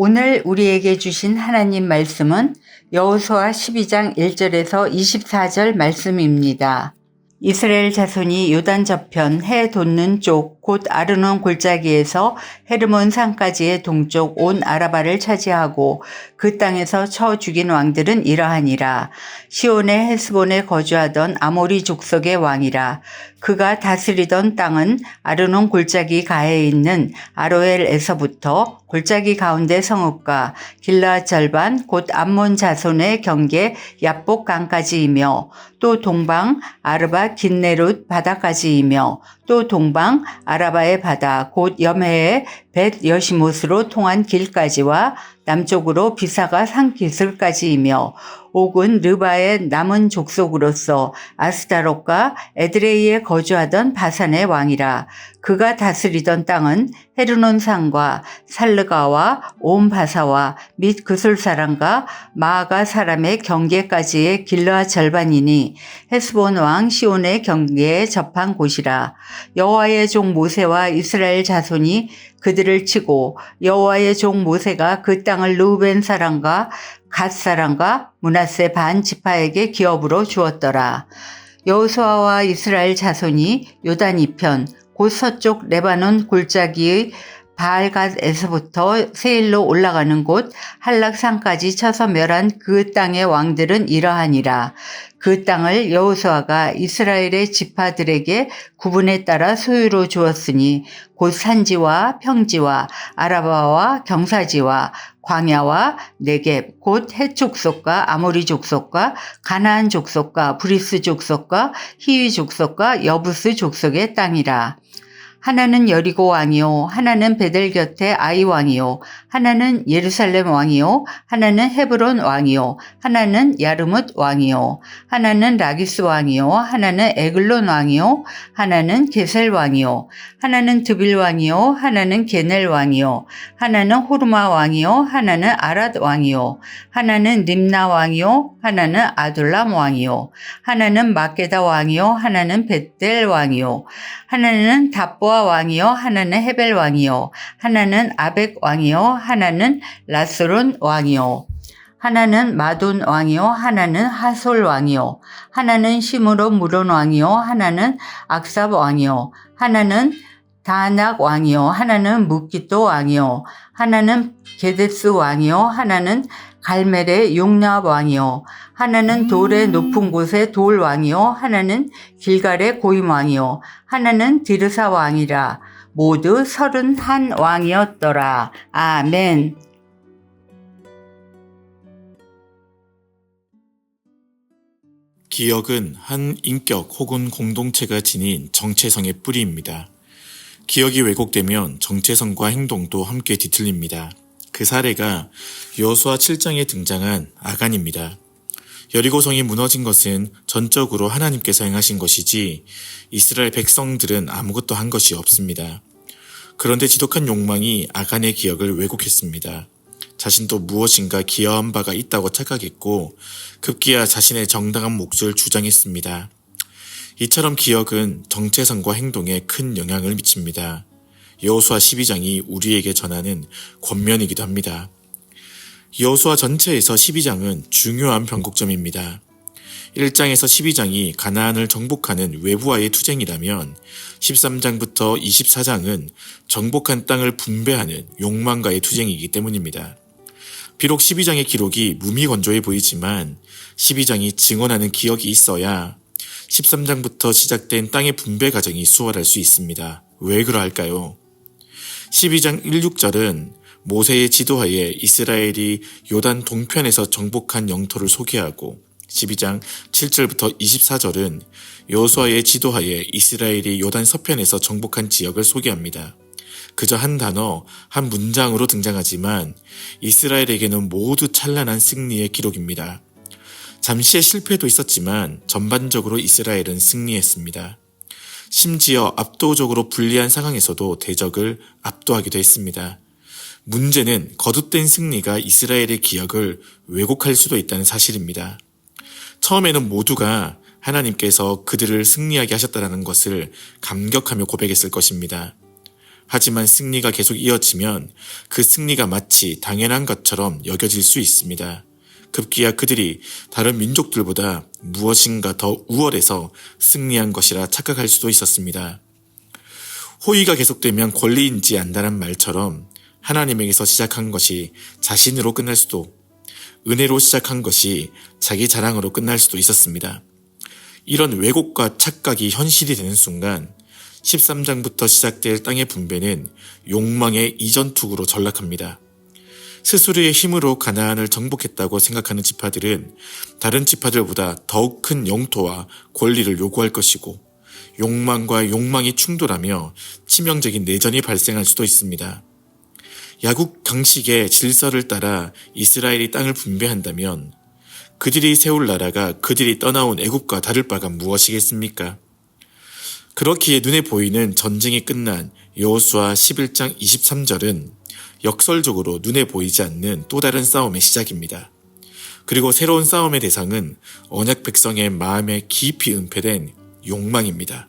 오늘 우리에게 주신 하나님 말씀은 여호수아 12장 1절에서 24절 말씀입니다. 이스라엘 자손이 요단 저편 해 돋는 쪽 곧 아르논 골짜기에서 헤르몬 산까지의 동쪽 온 아라바를 차지하고 그 땅에서 쳐 죽인 왕들은 이러하니라. 시온의 헤스본에 거주하던 아모리 족속의 왕이라. 그가 다스리던 땅은 아르논 골짜기 가에 있는 아로엘에서부터 골짜기 가운데 성읍과 길르앗 절반 곧 암몬 자손의 경계 얍복 강까지이며 또 동방 아르바 긴네룻 바다까지이며 또 동방 아라바의 바다 곧 염해의 벳 여시못으로 통한 길까지와 남쪽으로 비사가 산기슭까지이며 옥은 르바의 남은 족속으로서 아스다롯과 에드레이에 거주하던 바산의 왕이라. 그가 다스리던 땅은 헤르논 산과 살르가와 온 바사와 및 그술사람과 마아가 사람의 경계까지의 길르앗 절반이니 헤스본 왕 시온의 경계에 접한 곳이라. 여호와의 종 모세와 이스라엘 자손이 그들을 치고 여호와의 종 모세가 그 땅을 르우벤 사람과 갓 사람과 므낫세 반 지파에게 기업으로 주었더라. 여호수아와 이스라엘 자손이 요단 이편 곧 서쪽 레바논 골짜기의 바알갓에서부터 세일로 올라가는 곳 한락산까지 쳐서 멸한 그 땅의 왕들은 이러하니라. 그 땅을 여호수아가 이스라엘의 지파들에게 구분에 따라 소유로 주었으니 곧 산지와 평지와 아라바와 경사지와 광야와 네겝 곧 헷 족속과 아모리 족속과 가나안 족속과 브리스 족속과 히위 족속과 여부스 족속의 땅이라. 하나는 여리고 왕이요 하나는 베델 곁에 아이 왕이요 하나는 예루살렘 왕이요 하나는 헤브론 왕이요 하나는 야르뭇 왕이요 하나는 라기스 왕이요 하나는 에글론 왕이요 하나는 게셀 왕이요 하나는 드빌 왕이요 하나는 게넬 왕이요 하나는 호르마 왕이요 하나는 아랏 왕이요 하나는 림나 왕이요 하나는 아둘람 왕이요 하나는 마게다 왕이요 하나는 벳델 왕이요 하나는 답보아 왕이요 하나는 헤벨 왕이요 하나는 아벡 왕이요 하나는 라스론 왕이요 하나는 마돈 왕이요 하나는 하솔 왕이요 하나는 시므론 무론 왕이요 하나는 악삽 왕이요 하나는 다낙 왕이요 하나는 므기또 왕이요 하나는 게데스 왕이요 하나는 갈멜의 용납 왕이요 하나는 돌의 높은 곳의 돌 왕이요 하나는 길갈의 고임 왕이요 하나는 디르사 왕이라. 모두 31 왕이었더라. 아멘. 기억은 한 인격 혹은 공동체가 지닌 정체성의 뿌리입니다. 기억이 왜곡되면 정체성과 행동도 함께 뒤틀립니다. 그 사례가 여호수아 7장에 등장한 아간입니다. 여리고성이 무너진 것은 전적으로 하나님께서 행하신 것이지 이스라엘 백성들은 아무것도 한 것이 없습니다. 그런데 지독한 욕망이 아간의 기억을 왜곡했습니다. 자신도 무엇인가 기여한 바가 있다고 착각했고 급기야 자신의 정당한 몫을 주장했습니다. 이처럼 기억은 정체성과 행동에 큰 영향을 미칩니다. 여호수아 12장이 우리에게 전하는 권면이기도 합니다. 여호수아 전체에서 12장은 중요한 변곡점입니다. 1장에서 12장이 가나안을 정복하는 외부와의 투쟁이라면 13장부터 24장은 정복한 땅을 분배하는 욕망과의 투쟁이기 때문입니다. 비록 12장의 기록이 무미건조해 보이지만 12장이 증언하는 기억이 있어야 13장부터 시작된 땅의 분배 과정이 수월할 수 있습니다. 왜 그러할까요? 12장 1, 6절은 모세의 지도하에 이스라엘이 요단 동편에서 정복한 영토를 소개하고 12장 7절부터 24절은 여호수아의 지도하에 이스라엘이 요단 서편에서 정복한 지역을 소개합니다. 그저 한 단어, 한 문장으로 등장하지만 이스라엘에게는 모두 찬란한 승리의 기록입니다. 잠시의 실패도 있었지만 전반적으로 이스라엘은 승리했습니다. 심지어 압도적으로 불리한 상황에서도 대적을 압도하기도 했습니다. 문제는 거듭된 승리가 이스라엘의 기억을 왜곡할 수도 있다는 사실입니다. 처음에는 모두가 하나님께서 그들을 승리하게 하셨다는 것을 감격하며 고백했을 것입니다. 하지만 승리가 계속 이어지면 그 승리가 마치 당연한 것처럼 여겨질 수 있습니다. 급기야 그들이 다른 민족들보다 무엇인가 더 우월해서 승리한 것이라 착각할 수도 있었습니다. 호의가 계속되면 권리인지 안다는 말처럼 하나님에게서 시작한 것이 자신으로 끝날 수도, 은혜로 시작한 것이 자기 자랑으로 끝날 수도 있었습니다. 이런 왜곡과 착각이 현실이 되는 순간 13장부터 시작될 땅의 분배는 욕망의 이전투구로 전락합니다. 스스로의 힘으로 가나안을 정복했다고 생각하는 지파들은 다른 지파들보다 더욱 큰 영토와 권리를 요구할 것이고, 욕망과 욕망이 충돌하며 치명적인 내전이 발생할 수도 있습니다. 야국 강식의 질서를 따라 이스라엘이 땅을 분배한다면 그들이 세울 나라가 그들이 떠나온 애국과 다를 바가 무엇이겠습니까? 그렇기에 눈에 보이는 전쟁이 끝난 여호수아 11장 23절은 역설적으로 눈에 보이지 않는 또 다른 싸움의 시작입니다. 그리고 새로운 싸움의 대상은 언약 백성의 마음에 깊이 은폐된 욕망입니다.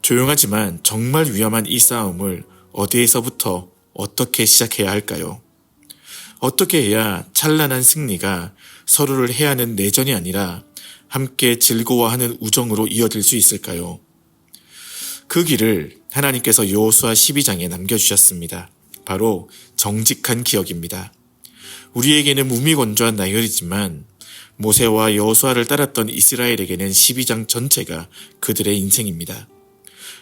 조용하지만 정말 위험한 이 싸움을 어디에서부터 어떻게 시작해야 할까요? 어떻게 해야 찬란한 승리가 서로를 해하는 내전이 아니라 함께 즐거워하는 우정으로 이어질 수 있을까요? 그 길을 하나님께서 여호수아 12장에 남겨주셨습니다. 바로 정직한 기억입니다. 우리에게는 무미건조한 나열이지만 모세와 여호수아를 따랐던 이스라엘에게는 12장 전체가 그들의 인생입니다.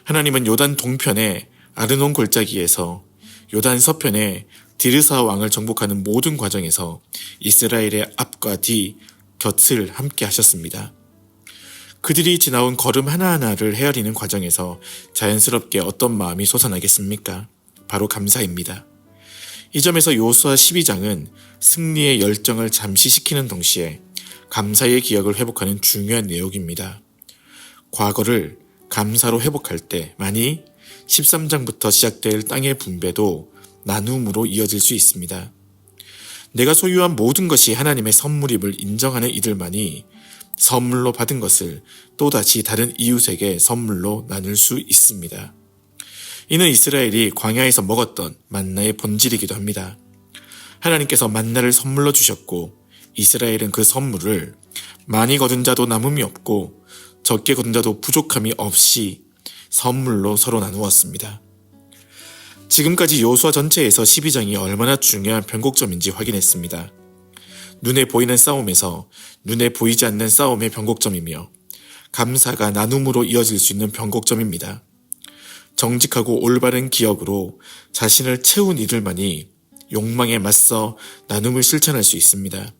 하나님은 요단 동편의 아르논 골짜기에서 요단 서편의 디르사 왕을 정복하는 모든 과정에서 이스라엘의 앞과 뒤, 곁을 함께 하셨습니다. 그들이 지나온 걸음 하나하나를 헤아리는 과정에서 자연스럽게 어떤 마음이 솟아나겠습니까? 바로 감사입니다. 이 점에서 여호수아 12장은 승리의 열정을 잠시 식히는 동시에 감사의 기억을 회복하는 중요한 내용입니다. 과거를 감사로 회복할 때만이 13장부터 시작될 땅의 분배도 나눔으로 이어질 수 있습니다. 내가 소유한 모든 것이 하나님의 선물임을 인정하는 이들만이 선물로 받은 것을 또다시 다른 이웃에게 선물로 나눌 수 있습니다. 이는 이스라엘이 광야에서 먹었던 만나의 본질이기도 합니다. 하나님께서 만나를 선물로 주셨고 이스라엘은 그 선물을 많이 거둔 자도 남음이 없고 적게 거둔 자도 부족함이 없이 선물로 서로 나누었습니다. 지금까지 여호수아 전체에서 12장이 얼마나 중요한 변곡점인지 확인했습니다. 눈에 보이는 싸움에서 눈에 보이지 않는 싸움의 변곡점이며 감사가 나눔으로 이어질 수 있는 변곡점입니다. 정직하고 올바른 기억으로 자신을 채운 이들만이 욕망에 맞서 나눔을 실천할 수 있습니다.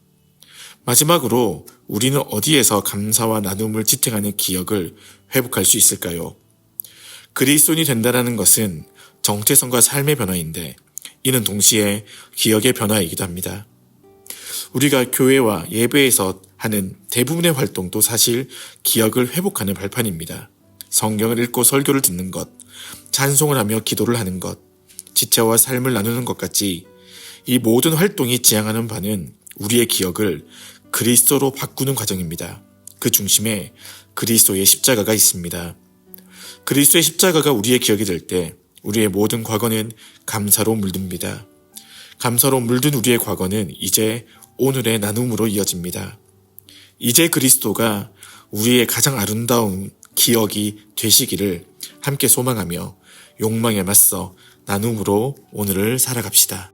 마지막으로 우리는 어디에서 감사와 나눔을 지탱하는 기억을 회복할 수 있을까요? 그리스도인이 된다는 것은 정체성과 삶의 변화인데 이는 동시에 기억의 변화이기도 합니다. 우리가 교회와 예배에서 하는 대부분의 활동도 사실 기억을 회복하는 발판입니다. 성경을 읽고 설교를 듣는 것, 찬송을 하며 기도를 하는 것, 지체와 삶을 나누는 것 같이 이 모든 활동이 지향하는 바는 우리의 기억을 그리스도로 바꾸는 과정입니다. 그 중심에 그리스도의 십자가가 있습니다. 그리스도의 십자가가 우리의 기억이 될 때 우리의 모든 과거는 감사로 물듭니다. 감사로 물든 우리의 과거는 이제 오늘의 나눔으로 이어집니다. 이제 그리스도가 우리의 가장 아름다운 기억이 되시기를 함께 소망하며 욕망에 맞서 나눔으로 오늘을 살아갑시다.